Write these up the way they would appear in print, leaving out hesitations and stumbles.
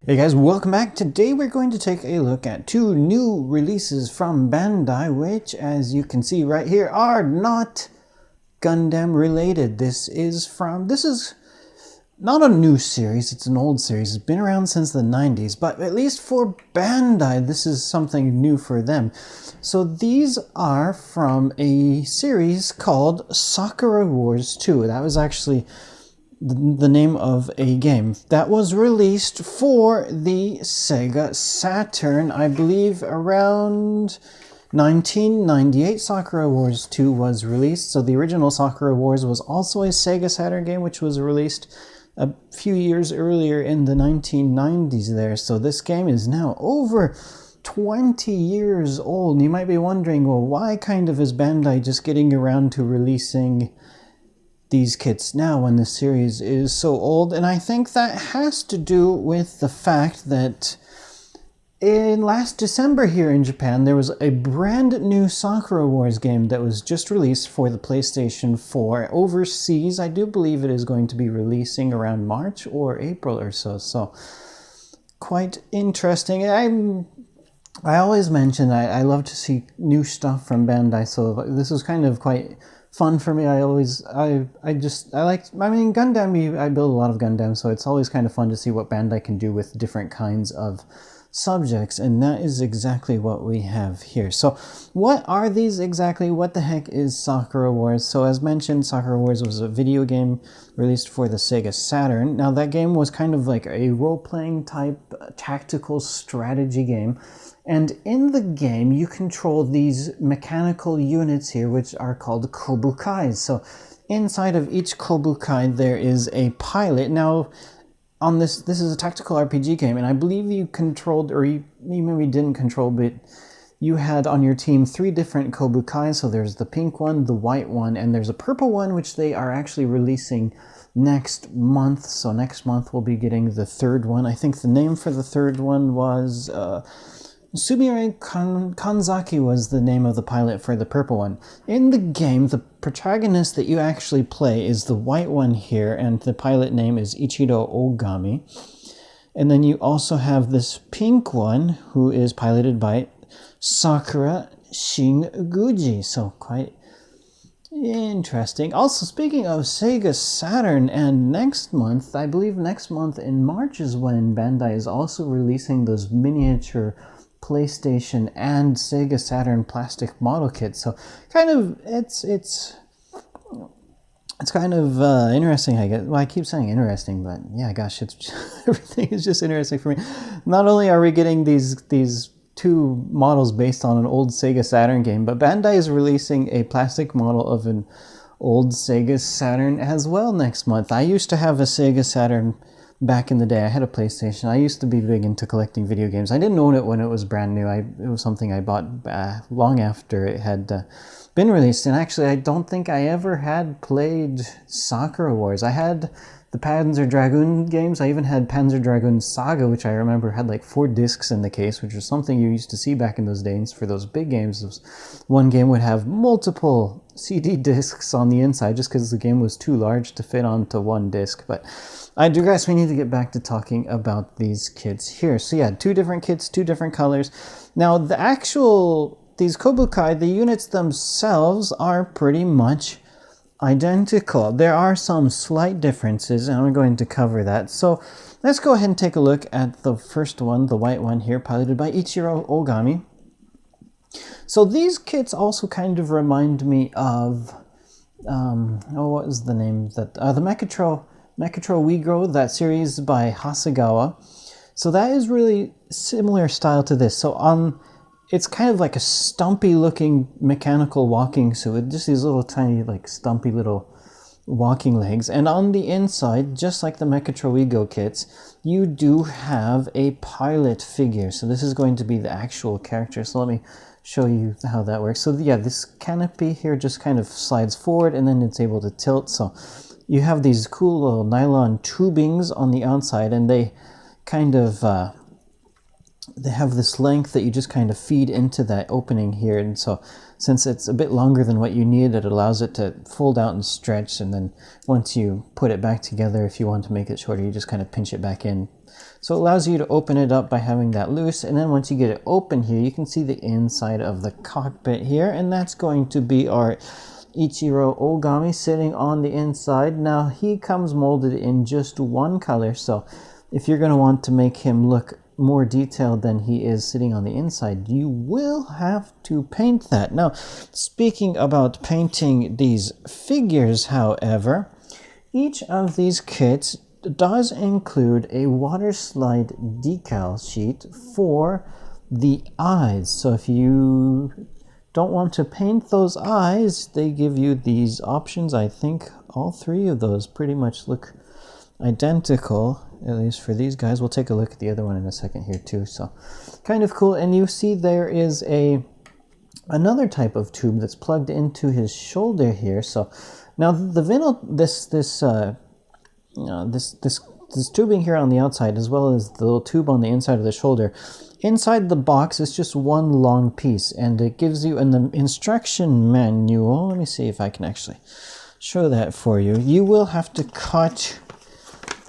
Hey guys, welcome back. Today we're going to take a look at two new releases from Bandai, which, as you can see right here, are not Gundam related. This is not a new series, it's an old series. It's been around since the 90s, but at least for Bandai, this is something new for them. So these are from a series called Sakura Wars 2. That was actually the name of a game that was released for the Sega Saturn, I believe around 1998. Sakura Wars 2 was released. So the original Sakura Wars was also a Sega Saturn game, which was released a few years earlier in the 1990s there. So this game is now over 20 years old. You might be wondering, well, why kind of is Bandai just getting around to releasing these kits now when the series is so old? And I think that has to do with the fact that in last December here in Japan, there was a brand new Sakura Wars game that was just released for the PlayStation 4 overseas. I do believe it is going to be releasing around March or April or so. So quite interesting. I always mention I love to see new stuff from Bandai, so this was kind of quite fun for me. I mean, Gundam, I build a lot of Gundam, so it's always kind of fun to see what Bandai can do with different kinds of subjects, and that is exactly what we have here. So what are these exactly? What the heck is Sakura Wars? So as mentioned, Sakura Wars was a video game released for the Sega Saturn. Now that game was kind of like a role-playing type tactical strategy game. And in the game, you control these mechanical units here, which are called Kobu-Kais. So inside of each Kobu-Kai, there is a pilot. Now, on this is a tactical RPG game, and I believe you controlled, or you maybe didn't control, but you had on your team 3 different Kobu-Kai. So there's the pink one, the white one, and there's a purple one, which they are actually releasing next month. So next month we'll be getting the third one. I think the name for the third one was Sumire Kanzaki was the name of the pilot for the purple one. In the game, the protagonist that you actually play is the white one here, and the pilot name is Ichiro Ogami. And then you also have this pink one, who is piloted by Sakura Shinguji. So quite interesting. Also, speaking of Sega Saturn, and next month, I believe next month in March is when Bandai is also releasing those miniature PlayStation and Sega Saturn plastic model kits. So kind of it's kind of interesting, I guess. Well, I keep saying interesting, but yeah, gosh, it's everything is just interesting for me. Not only are we getting these two models based on an old Sega Saturn game, but Bandai is releasing a plastic model of an old Sega Saturn as well next month. I used to have a Sega Saturn back in the day. I had a PlayStation. I used to be big into collecting video games. I didn't own it when it was brand new. It was something I bought long after it had been released. And actually, I don't think I ever had played Sakura Wars. I had the Panzer Dragoon games. I even had Panzer Dragoon Saga, which I remember had like 4 discs in the case, which was something you used to see back in those days for those big games. One game would have multiple CD discs on the inside just because the game was too large to fit onto one disc. But I digress. We need to get back to talking about these kits here. So yeah, 2 different kits, 2 different colors. Now these Kobu-Kai, the units themselves are pretty much identical. There are some slight differences, and I'm going to cover that. So let's go ahead and take a look at the first one, the white one here, piloted by Ichiro Ogami. So these kits also kind of remind me of, what was the name? The Mechatro Wigro, that series by Hasegawa. So that is really similar style to this. So it's kind of like a stumpy looking mechanical walking suit with just these little tiny, like stumpy little walking legs. And on the inside, just like the Mechatro Wigro kits, you do have a pilot figure. So this is going to be the actual character. So let me show you how that works. So yeah, this canopy here just kind of slides forward and then it's able to tilt. So you have these cool little nylon tubings on the outside, and they kind of they have this length that you just kind of feed into that opening here. And so since it's a bit longer than what you need, it allows it to fold out and stretch, and then once you put it back together, if you want to make it shorter, you just kind of pinch it back in. So it allows you to open it up by having that loose, and then once you get it open here, you can see the inside of the cockpit here, and that's going to be our Ichiro Ogami sitting on the inside. Now he comes molded in just one color, so if you're going to want to make him look more detailed than he is sitting on the inside, you will have to paint that. Now, speaking about painting these figures, however, each of these kits does include a water slide decal sheet for the eyes. So if you don't want to paint those eyes, they give you these options. I think all three of those pretty much look identical, at least for these guys. We'll take a look at the other one in a second here too. So kind of cool. And you see there is another type of tube that's plugged into his shoulder here. So now the vinyl, this tubing here on the outside, as well as the little tube on the inside of the shoulder, inside the box is just one long piece, and it gives you in the instruction manual, let me see if I can actually show that for you. You will have to cut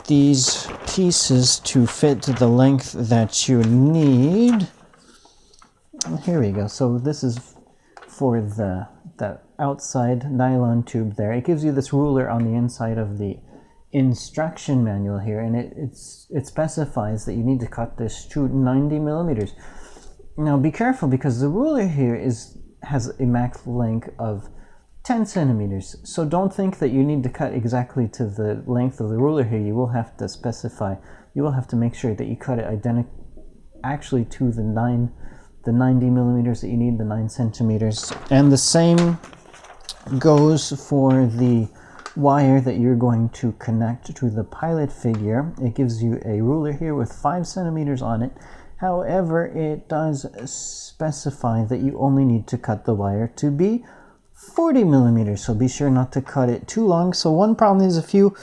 these pieces to fit the length that you need. Here we go. So this is for the outside nylon tube there. It gives you this ruler on the inside of the instruction manual here, and it specifies that you need to cut this to 90 millimeters. Now be careful, because the ruler here has a max length of 10 centimeters. So don't think that you need to cut exactly to the length of the ruler here. You will have to specify, you will have to make sure that you cut it actually to the 90 millimeters that you need, the 9 centimeters. And the same goes for the wire that you're going to connect to the pilot figure. It gives you a ruler here with 5 centimeters on it. However, it does specify that you only need to cut the wire to be 40 millimeters, so be sure not to cut it too long. So one problem is, if you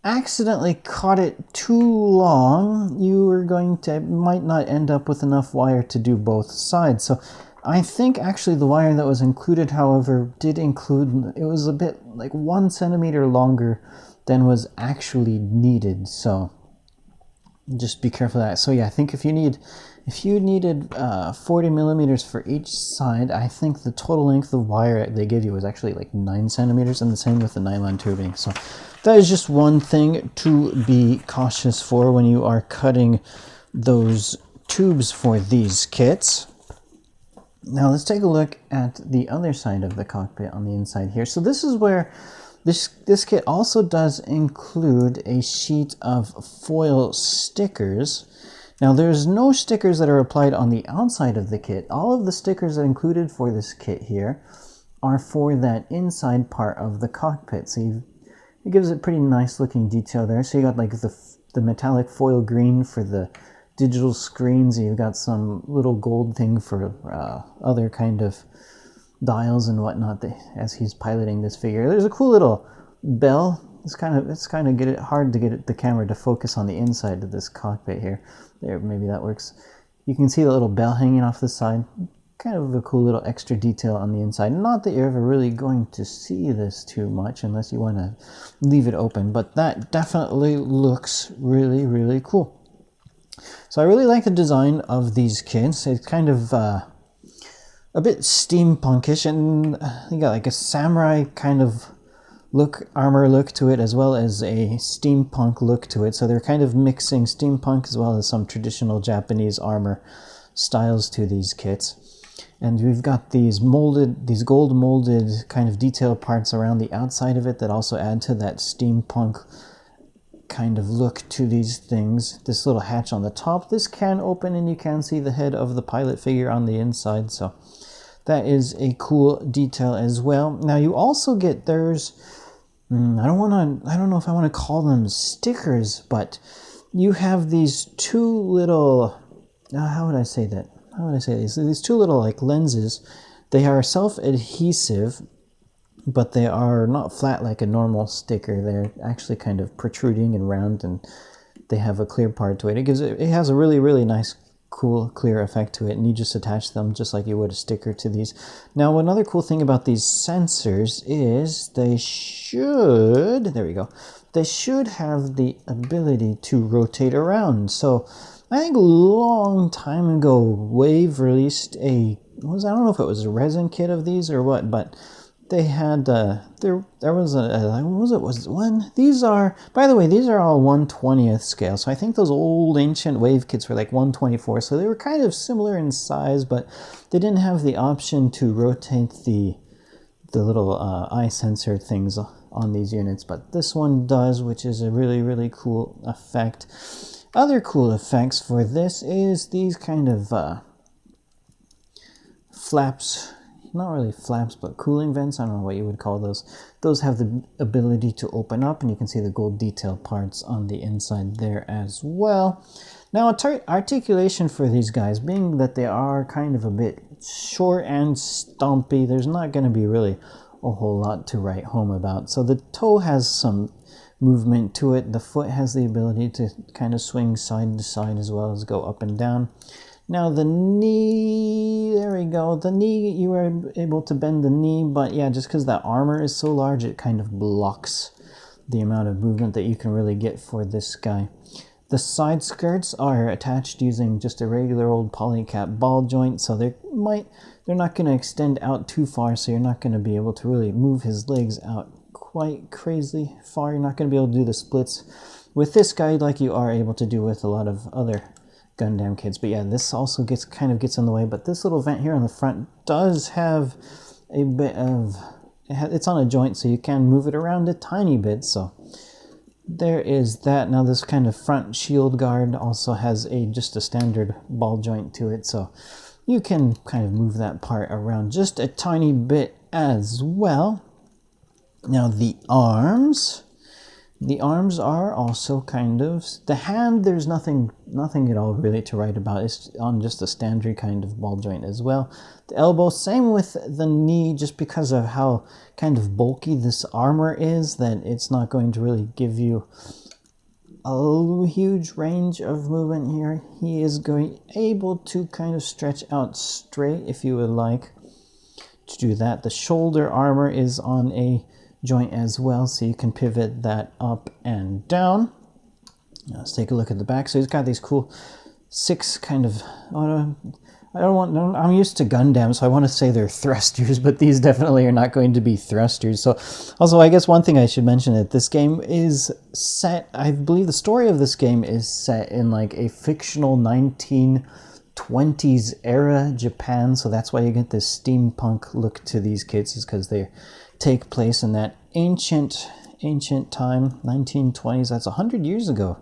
accidentally cut it too long, you are going to might not end up with enough wire to do both sides. So I think actually the wire that was included, however, did include, it was a bit like 1 centimeter longer than was actually needed. So just be careful of that. So yeah, I think if you needed 40 millimeters for each side, I think the total length of wire they give you was actually like 9 centimeters, and the same with the nylon tubing. So that is just one thing to be cautious for when you are cutting those tubes for these kits. Now let's take a look at the other side of the cockpit on the inside here. So this is where this kit also does include a sheet of foil stickers. Now there's no stickers that are applied on the outside of the kit. All of the stickers that are included for this kit here are for that inside part of the cockpit. So it gives it pretty nice looking detail there. So you got like the metallic foil green for the digital screens. You've got some little gold thing for other kind of dials and whatnot as he's piloting this figure. There's a cool little bell. It's kind of hard to get the camera to focus on the inside of this cockpit here. There, maybe that works. You can see the little bell hanging off the side. Kind of a cool little extra detail on the inside. Not that you're ever really going to see this too much unless you want to leave it open, but that definitely looks really, really cool. So I really like the design of these kits. It's kind of a bit steampunkish, and you got like a samurai kind of armor look to it, as well as a steampunk look to it. So they're kind of mixing steampunk as well as some traditional Japanese armor styles to these kits. And we've got these gold molded kind of detail parts around the outside of it that also add to that steampunk kind of look to these things. This little hatch on the top, this can open and you can see the head of the pilot figure on the inside. So that is a cool detail as well. Now you also get, I don't know if I want to call them stickers, but you have these two little, how would I say that? How would I say these? These two little like lenses. They are self-adhesive, but they are not flat like a normal sticker. They're actually kind of protruding and round, and they have a clear part to it. It has a really, really nice cool, clear effect to it, and you just attach them just like you would a sticker to these. Now, another cool thing about these sensors is they should, there we go, they should have the ability to rotate around. So I think a long time ago, Wave released I don't know if it was a resin kit of these or what, but they had, there was these are, by the way, these are all 1/20th scale. So I think those old ancient Wave kits were like 1/24. So they were kind of similar in size, but they didn't have the option to rotate the little eye sensor things on these units. But this one does, which is a really, really cool effect. Other cool effects for this is these kind of flaps. Not really flaps, but cooling vents. I don't know what you would call those. Those have the ability to open up, and you can see the gold detail parts on the inside there as well. Now, articulation for these guys, being that they are kind of a bit short and stumpy, there's not going to be really a whole lot to write home about. So the toe has some movement to it. The foot has the ability to kind of swing side to side as well as go up and down. Now the knee, there we go. The knee, you are able to bend the knee, but yeah, just because that armor is so large, it kind of blocks the amount of movement that you can really get for this guy. The side skirts are attached using just a regular old polycap ball joint, so they're not going to extend out too far, so you're not going to be able to really move his legs out quite crazy far. You're not going to be able to do the splits with this guy like you are able to do with a lot of other Gundam kids. But yeah, this also gets in the way. But this little vent here on the front does have a bit of, it's on a joint, so you can move it around a tiny bit. So there is that. Now this kind of front shield guard also has just a standard ball joint to it, so you can kind of move that part around just a tiny bit as well. Now the arms are also kind of, the hand, there's nothing at all really to write about. It's on just a standard kind of ball joint as well. The elbow, same with the knee, just because of how kind of bulky this armor is, that it's not going to really give you a huge range of movement here. He is able to kind of stretch out straight if you would like to do that. The shoulder armor is on a joint as well, so you can pivot that up and down. Let's take a look at the back. So he's got these cool 6 kind of, I'm used to Gundam, so I want to say they're thrusters, but these definitely are not going to be thrusters. So also, I guess one thing I should mention, that this game is set, I believe the story of this game is set in like a fictional 1920s era Japan, so that's why you get this steampunk look to these kids, is because they take place in that ancient time, 1920s. That's 100 years ago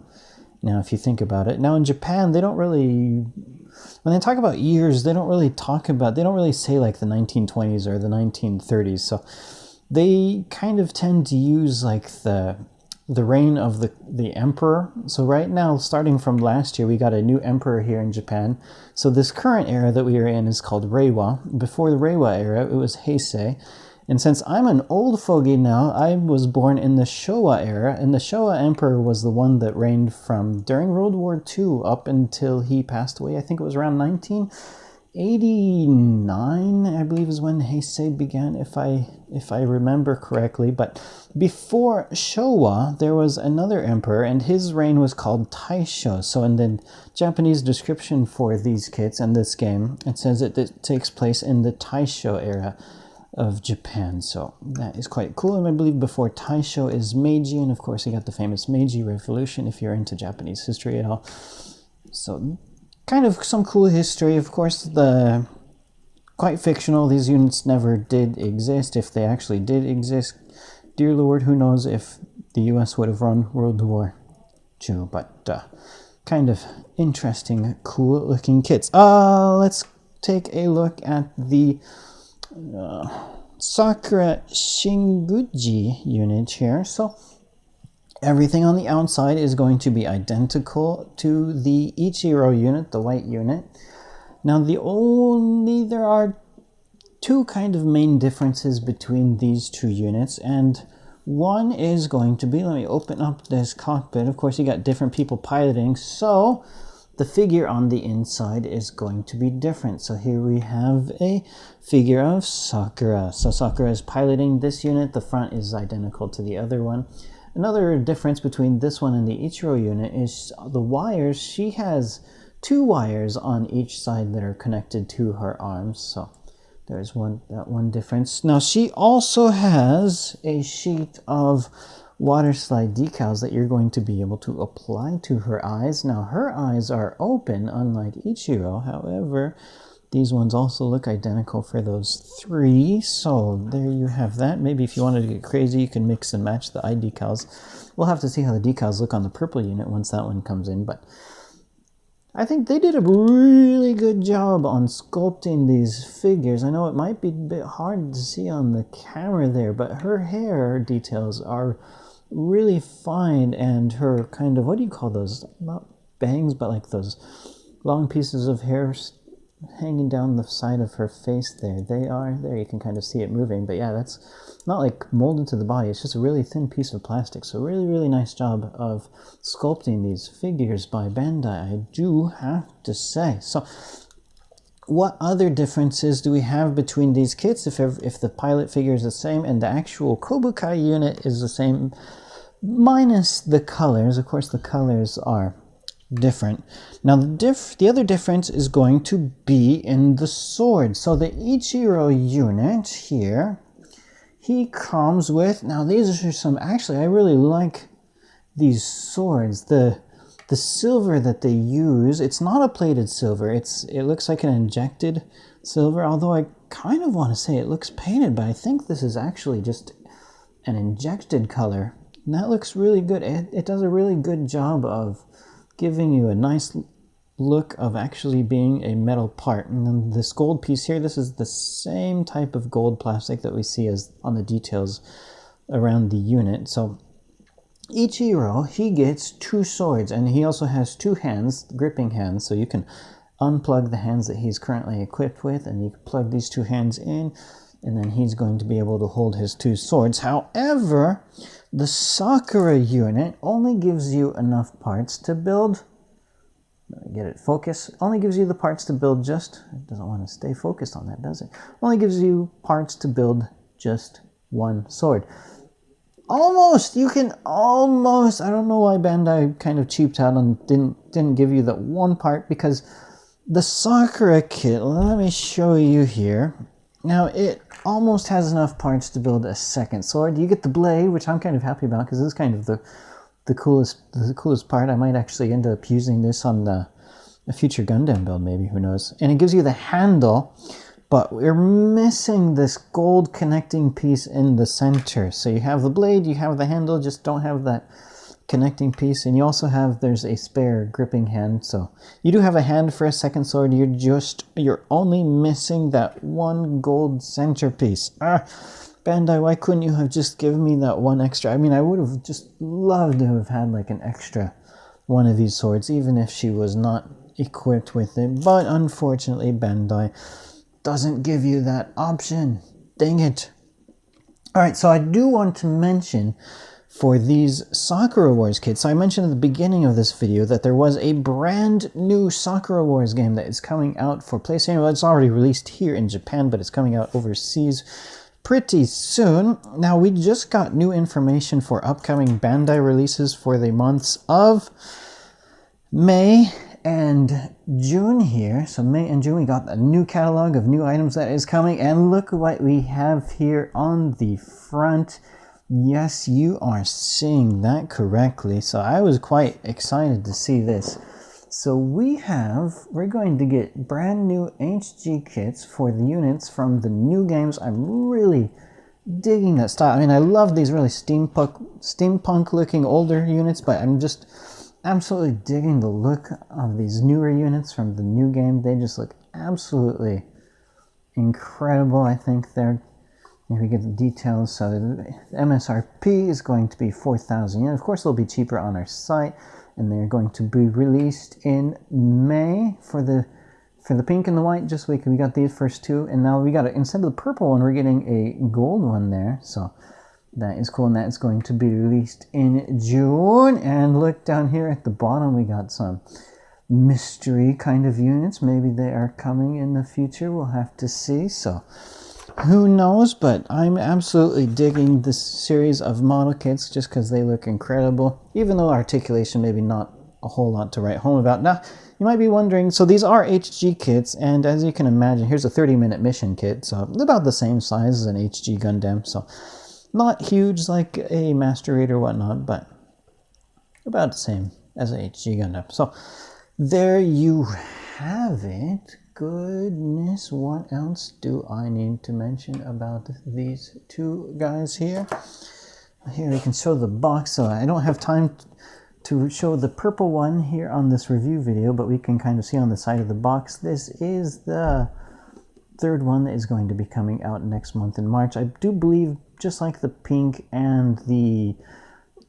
now, if you think about it. Now in Japan, they don't really, when they talk about years, they don't really say like the 1920s or the 1930s. So they kind of tend to use like the reign of the emperor. So right now, starting from last year, we got a new emperor here in Japan. So this current era that we are in is called Reiwa. Before the Reiwa era, it was Heisei. And since I'm an old fogey now, I was born in the Showa era, and the Showa emperor was the one that reigned from during World War II up until he passed away. I think it was around 1989, I believe, is when Heisei began, if I remember correctly. But before Showa, there was another emperor, and his reign was called Taisho. So in the Japanese description for these kits and this game, it says it takes place in the Taisho era of Japan. So that is quite cool. And I believe before Taisho is Meiji, and of course you got the famous Meiji Revolution if you're into Japanese history at all. So kind of some cool history. Of course, quite fictional. These units never did exist. If they actually did exist, dear Lord, who knows if the US would have run World War II. But kind of interesting, cool looking kits. Let's take a look at the Sakura Shinguji unit here. So everything on the outside is going to be identical to the Ichiro unit, the white unit. Now there are 2 kind of main differences between these 2 units, and one is going to be, let me open up this cockpit. Of course, you got different people piloting, so the figure on the inside is going to be different. So here we have a figure of Sakura. So Sakura is piloting this unit. The front is identical to the other one. Another difference between this one and the Ichiro unit is the wires. She has 2 wires on each side that are connected to her arms. So there's that one difference. Now she also has a sheet of water slide decals that you're going to be able to apply to her eyes. Now her eyes are open, unlike Ichiro. However, these ones also look identical for those 3. So there you have that. Maybe if you wanted to get crazy, you can mix and match the eye decals. We'll have to see how the decals look on the purple unit once that one comes in. But I think they did a really good job on sculpting these figures. I know it might be a bit hard to see on the camera there, but her hair details are really fine, and her kind of, what do you call those? Not bangs, but like those long pieces of hair hanging down the side of her face there. They are there. You can kind of see it moving, but yeah, that's not like molded to the body. It's just a really thin piece of plastic. So really, really nice job of sculpting these figures by Bandai, I do have to say. So what other differences do we have between these kits if the pilot figure is the same and the actual Kobu-Kai unit is the same, minus the colors? Of course, the colors are different. Now the other difference is going to be in the sword. So the Ichiro unit here, he comes with, now these are some, actually I really like these swords. The silver that they use, it's not a plated silver, it looks like an injected silver, although I kind of want to say it looks painted, but I think this is actually just an injected color. And that looks really good. It does a really good job of giving you a nice look of actually being a metal part. And then this gold piece here, this is the same type of gold plastic that we see as on the details around the unit. So Ichiro, he gets 2 swords, and he also has 2 hands, gripping hands, so you can unplug the hands that he's currently equipped with, and you can plug these 2 hands in, and then he's going to be able to hold his 2 swords. However, the Sakura unit only gives you enough parts to build, let me get it focused, only gives you the parts to build just, it doesn't want to stay focused on that, does it? Only gives you parts to build just 1 sword. Almost, you can almost, I don't know why Bandai kind of cheaped out and didn't give you that 1 part, because the Sakura kit, let me show you here. Now it almost has enough parts to build a 2nd sword. You get the blade, which I'm kind of happy about, because this is kind of the coolest part. I might actually end up using this on a future Gundam build, maybe, who knows. And it gives you the handle, but we're missing this gold connecting piece in the center. So you have the blade, you have the handle, just don't have that connecting piece. And you also have, there's a spare gripping hand. So you do have a hand for a 2nd sword. You're only missing that 1 gold centerpiece. Bandai, why couldn't you have just given me that 1 extra? I mean, I would have just loved to have had like an extra one of these swords, even if she was not equipped with it. But unfortunately, Bandai doesn't give you that option. Dang it. Alright, so I do want to mention for these Sakura Wars kits, so I mentioned at the beginning of this video that there was a brand new Sakura Wars game that is coming out for PlayStation. Well, it's already released here in Japan, but it's coming out overseas pretty soon. Now, we just got new information for upcoming Bandai releases for the months of May and June here. So May and June, we got a new catalog of new items that is coming, and look what we have here on the front. Yes, you are seeing that correctly. So I was quite excited to see this. So we're going to get brand new HG kits for the units from the new games. I'm really digging that style. I mean, I love these really steampunk looking older units, but I'm just absolutely digging the look of these newer units from the new game. They just look absolutely incredible. I think here we get the details. So the MSRP is going to be 4,000 yen. Of course, they'll be cheaper on our site, and they're going to be released in May for the pink and the white. Just like we got these first 2, and now we got instead of the purple one, we're getting a gold one there. So that is cool, and that is going to be released in June. And look down here at the bottom, we got some mystery kind of units. Maybe they are coming in the future. We'll have to see. So who knows, but I'm absolutely digging this series of model kits just because they look incredible, even though Articulation maybe not a whole lot to write home about. Now, you might be wondering, so these are HG kits, and as you can imagine, here's a 30-minute mission kit, so about the same size as an HG Gundam, so not huge like a Master Raid or whatnot, but about the same as a HG Gundam. So there you have it. Goodness, what else do I need to mention about these two guys here? Here we can show the box, so I don't have time to show the purple one here on this review video, but we can kind of see on the side of the box, this is the third one that is going to be coming out next month in March. I do believe, just like the pink and the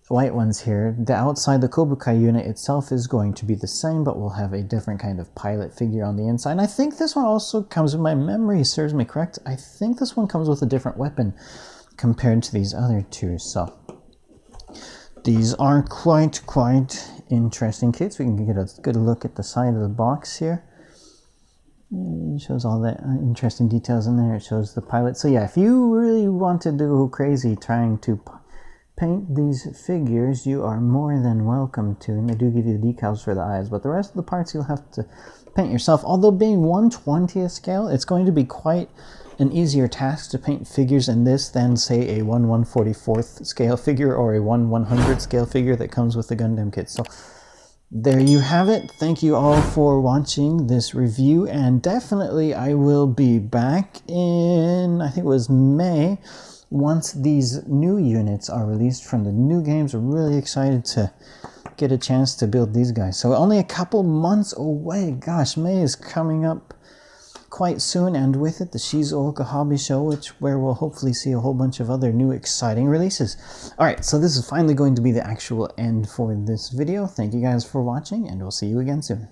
white ones here, the outside, the Kobu-Kai unit itself is going to be the same, but we'll have a different kind of pilot figure on the inside. And I think this one also comes, if my memory serves me correct, I think this one comes with a different weapon compared to these other two. So these are quite interesting kits. We can get a good look at the side of the box here. It shows all the interesting details in there. It shows the pilot. So yeah, if you really want to go crazy trying to paint these figures, you are more than welcome to, and they do give you the decals for the eyes, but the rest of the parts you'll have to paint yourself. Although being 1/20th scale, it's going to be quite an easier task to paint figures in this than, say, a 1/144th scale figure or a 1/100th scale figure that comes with the Gundam kit. So there you have it. Thank you all for watching this review, and definitely I will be back in, I think it was May, once these new units are released from the new games. I'm really excited to get a chance to build these guys. So only a couple months away. Gosh, May is coming up quite soon, and with it the Shizuoka Hobby Show, where we'll hopefully see a whole bunch of other new exciting releases. Alright, so this is finally going to be the actual end for this video. Thank you guys for watching, and we'll see you again soon.